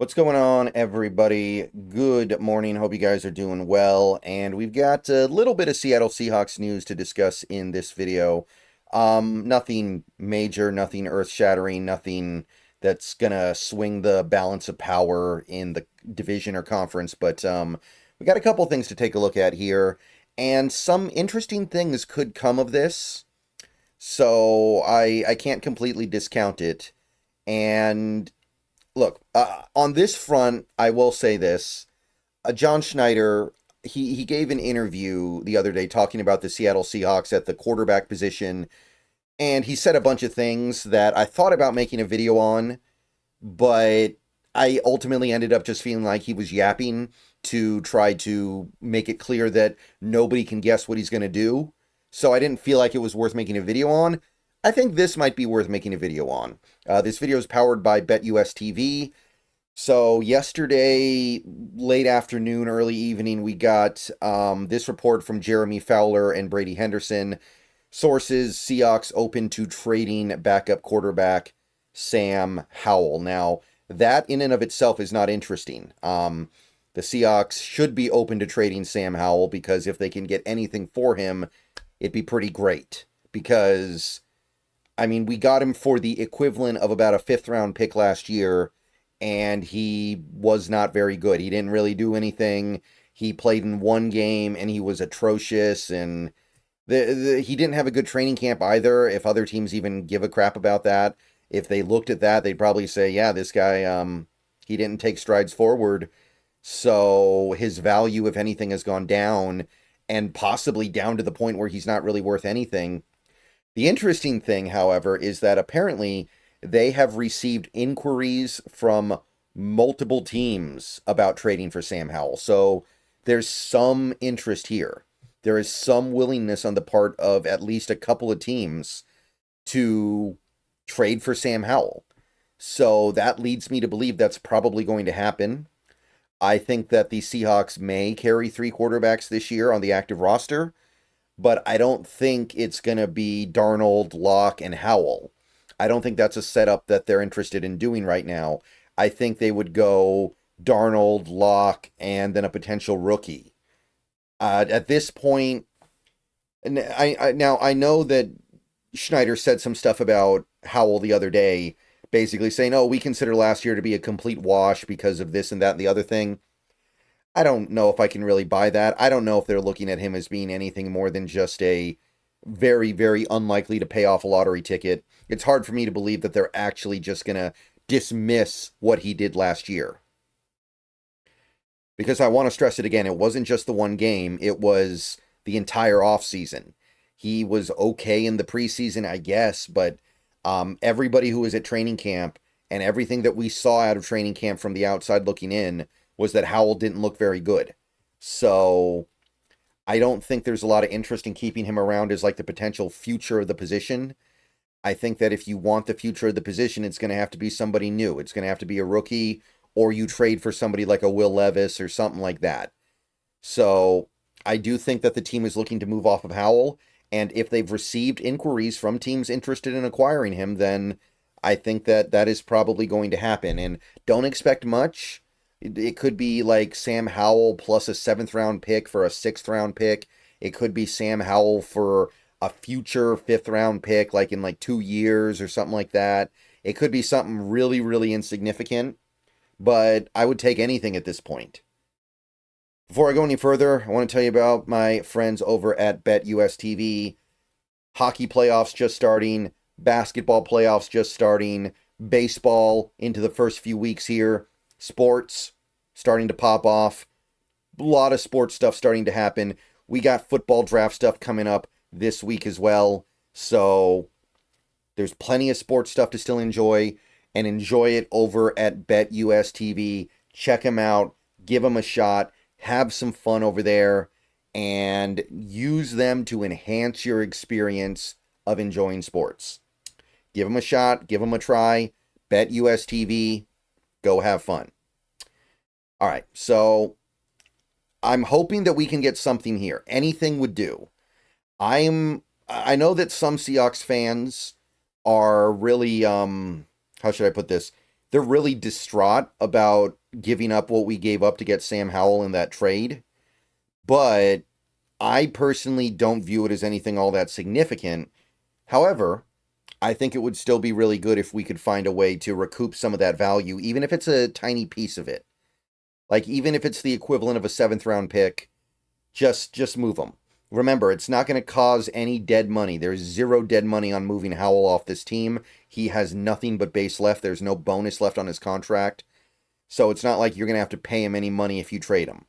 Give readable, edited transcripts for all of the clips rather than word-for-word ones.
What's going on, everybody? Good morning. Hope you guys are doing well. And we've got a little bit of Seattle Seahawks news to discuss in this video. Nothing major, nothing earth-shattering, nothing that's gonna swing the balance of power in the division or conference. But we got a couple things to take a look at here, and some interesting things could come of this. So I can't completely discount it. And look, on this front, I will say this. John Schneider, he gave an interview the other day talking about the Seattle Seahawks at the quarterback position, and he said a bunch of things that I thought about making a video on, but I ultimately ended up just feeling like he was yapping to try to make it clear that nobody can guess what he's going to do. So I didn't feel like it was worth making a video on. I think this might be worth making a video on. This video is powered by BetUS TV. So yesterday, late afternoon, early evening, we got this report from Jeremy Fowler and Brady Henderson. Sources: Seahawks open to trading backup quarterback Sam Howell. Now, that in and of itself is not interesting. The Seahawks should be open to trading Sam Howell because if they can get anything for him, it'd be pretty great. Because I mean, we got him for the equivalent of about a fifth-round pick last year, and he was not very good. He didn't really do anything. He played in one game, and he was atrocious, and he didn't have a good training camp either, if other teams even give a crap about that. If they looked at that, they'd probably say, yeah, this guy, he didn't take strides forward, so his value, if anything, has gone down, and possibly down to the point where he's not really worth anything. The interesting thing, however, is that apparently they have received inquiries from multiple teams about trading for Sam Howell. So there's some interest here. There is some willingness on the part of at least a couple of teams to trade for Sam Howell. So that leads me to believe that's probably going to happen. I think that the Seahawks may carry 3 quarterbacks this year on the active roster, but I don't think it's going to be Darnold, Locke, and Howell. I don't think that's a setup that they're interested in doing right now. I think they would go Darnold, Locke, and then a potential rookie. At this point, and I know that Schneider said some stuff about Howell the other day, basically saying, oh, we consider last year to be a complete wash because of this and that and the other thing. I don't know if I can really buy that. I don't know if they're looking at him as being anything more than just a very, very unlikely to pay off a lottery ticket. It's hard for me to believe that they're actually just going to dismiss what he did last year. Because I want to stress it again, it wasn't just the one game, it was the entire offseason. He was okay in the preseason, I guess, but everybody who was at training camp and everything that we saw out of training camp from the outside looking in was that Howell didn't look very good. So I don't think there's a lot of interest in keeping him around as like the potential future of the position. I think that if you want the future of the position, it's going to have to be somebody new. It's going to have to be a rookie, or you trade for somebody like a Will Levis or something like that. So I do think that the team is looking to move off of Howell, and if they've received inquiries from teams interested in acquiring him, then I think that that is probably going to happen. And don't expect much. It could be like Sam Howell plus a 7th-round pick for a 6th-round pick. It could be Sam Howell for a future 5th-round pick, like in like 2 years or something like that. It could be something really, really insignificant, but I would take anything at this point. Before I go any further, I want to tell you about my friends over at BetUS TV. Hockey playoffs just starting, basketball playoffs just starting, baseball into the first few weeks here. Sports starting to pop off. A lot of sports stuff starting to happen. We got football draft stuff coming up this week as well. So there's plenty of sports stuff to still enjoy, and enjoy it over at BetUS TV. Check them out. Give them a shot. Have some fun over there, and use them to enhance your experience of enjoying sports. Give them a shot. Give them a try. BetUS TV. Go have fun. All right, so I'm hoping that we can get something here. Anything would do. I know that some Seahawks fans are really how should I put this? they're really distraught about giving up what we gave up to get Sam Howell in that trade. But I personally don't view it as anything all that significant. However, I think it would still be really good if we could find a way to recoup some of that value, even if it's a tiny piece of it. Like, even if it's the equivalent of a 7th round pick, just move them. Remember, it's not going to cause any dead money. There's 0 dead money on moving Howell off this team. He has nothing but base left. There's no bonus left on his contract. So it's not like you're going to have to pay him any money if you trade him.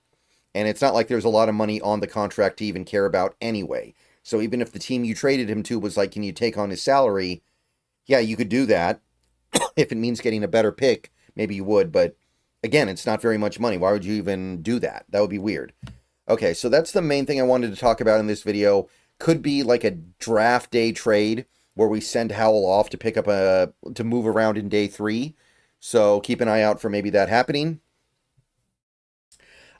And it's not like there's a lot of money on the contract to even care about anyway. So even if the team you traded him to was like, can you take on his salary? Yeah, you could do that. If it means getting a better pick, maybe you would. But again, it's not very much money. Why would you even do that? That would be weird. Okay, so that's the main thing I wanted to talk about in this video. Could be like a draft day trade where we send Howell off to pick up to move around in day 3. So keep an eye out for maybe that happening.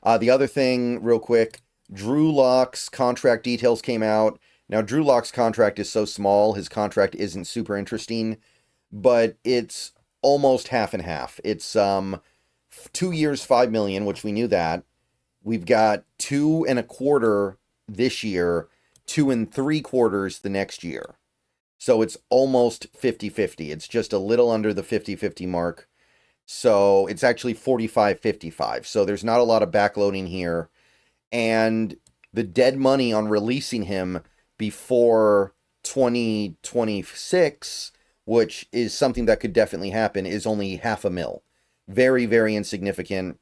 The other thing, real quick, Drew Lock's contract details came out. Now, Drew Lock's contract is so small, his contract isn't super interesting, but it's almost half and half. It's 2 years, $5 million, which we knew that. We've got 2 1/4 this year, 2 3/4 the next year. So it's almost 50-50. It's just a little under the 50-50 mark. So it's actually 45-55. So there's not a lot of backloading here. And the dead money on releasing him before 2026, which is something that could definitely happen, is only $500,000. Very, very insignificant.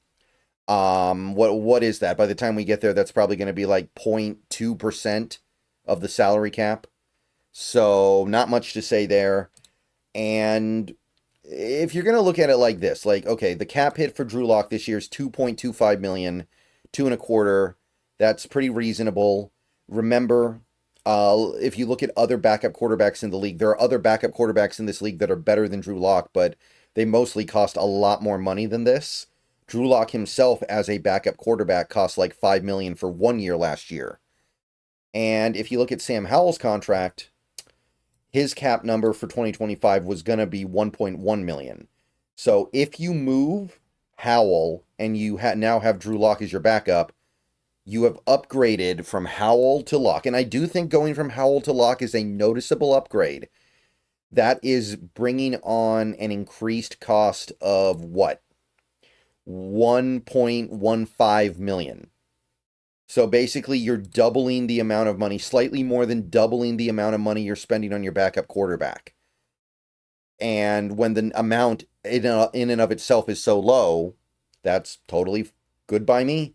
What is that? By the time we get there, that's probably going to be like 0.2% of the salary cap. So not much to say there. And if you're going to look at it like this, like, okay, the cap hit for Drew Lock this year is $2.25 million, 2 1/4. That's pretty reasonable. Remember, if you look at other backup quarterbacks in the league, there are other backup quarterbacks in this league that are better than Drew Lock, but they mostly cost a lot more money than this. Drew Lock himself as a backup quarterback cost like $5 million for 1 year last year. And if you look at Sam Howell's contract, his cap number for 2025 was going to be $1.1 million. So if you move Howell and you now have Drew Lock as your backup, you have upgraded from Howell to Lock. And I do think going from Howell to Lock is a noticeable upgrade. That is bringing on an increased cost of what? $1.15 million. So basically you're doubling the amount of money, slightly more than doubling the amount of money you're spending on your backup quarterback. And when the amount in and of itself is so low, that's totally good by me.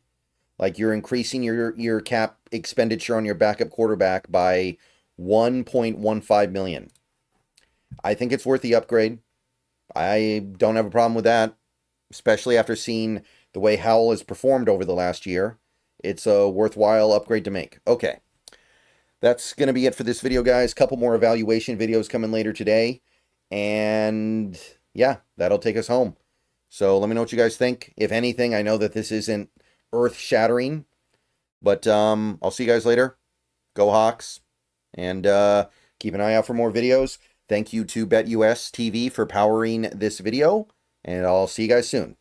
Like, you're increasing your cap expenditure on your backup quarterback by $1.15 million. I think it's worth the upgrade. I don't have a problem with that, especially after seeing the way Howell has performed over the last year. It's a worthwhile upgrade to make. Okay, that's going to be it for this video, guys. Couple more evaluation videos coming later today. And yeah, that'll take us home. So let me know what you guys think. If anything, I know that this isn't earth-shattering, but I'll see you guys later. Go Hawks. And keep an eye out for more videos. Thank you to BetUS TV for powering this video. And I'll see you guys soon.